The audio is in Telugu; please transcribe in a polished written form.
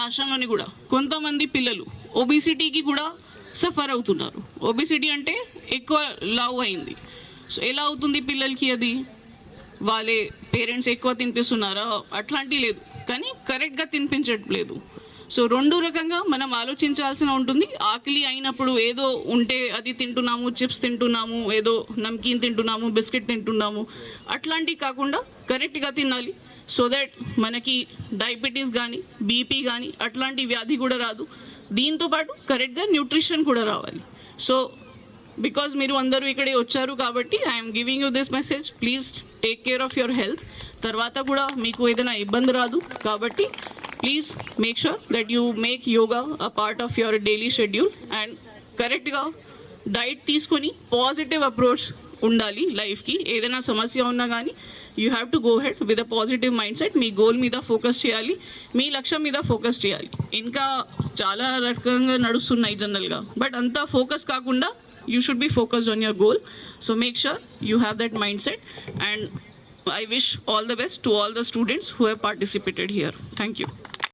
రాష్ట్రంలోని కూడా కొంతమంది పిల్లలు ఒబిసిటీకి కూడా సఫర్ అవుతున్నారు. ఒబిసిటీ అంటే ఎక్కువ లావు అయింది. సో ఎలా అవుతుంది పిల్లలకి? అది వాళ్ళే పేరెంట్స్ ఎక్కువ తినిపిస్తున్నారా? అట్లాంటి లేదు, కానీ కరెక్ట్గా తినిపించట్లేదు. సో రెండు రకంగా మనం ఆలోచించాల్సిన ఉంటుంది. ఆకలి అయినప్పుడు ఏదో ఉంటే అది తింటున్నాము, చిప్స్ తింటున్నాము, ఏదో నమ్కీన్ తింటున్నాము, బిస్కెట్ తింటున్నాము, అట్లాంటివి కాకుండా కరెక్ట్గా తినాలి. సో దట్ మనకి డయాబెటీస్ కానీ బీపీ కానీ అట్లాంటి వ్యాధి కూడా రాదు. దీంతోపాటు కరెక్ట్గా న్యూట్రిషన్ కూడా రావాలి. సో బికాజ్ మీరు అందరూ ఇక్కడే వచ్చారు కాబట్టి I'm giving you this message. Please take care of your health. తర్వాత కూడా మీకు ఏదైనా ఇబ్బంది రాదు కాబట్టి please make sure that you make yoga a part of your daily schedule and కరెక్ట్గా డైట్ తీసుకొని పాజిటివ్ అప్రోచ్ ఉండాలి లైఫ్కి. ఏదైనా సమస్య ఉన్నా కానీ you have to go head with a positive mind set. Me goal మీద ఫోకస్ చేయాలి, మీ లక్ష్యం మీద ఫోకస్ చేయాలి. ఇంకా చాలా రకంగా నడుస్తున్నాయి జనరల్గా, బట్ అంతా ఫోకస్ కాకుండా you should be focused on your goal. So make sure you have that mindset, and I wish all the best to all the students who have participated here. Thank you.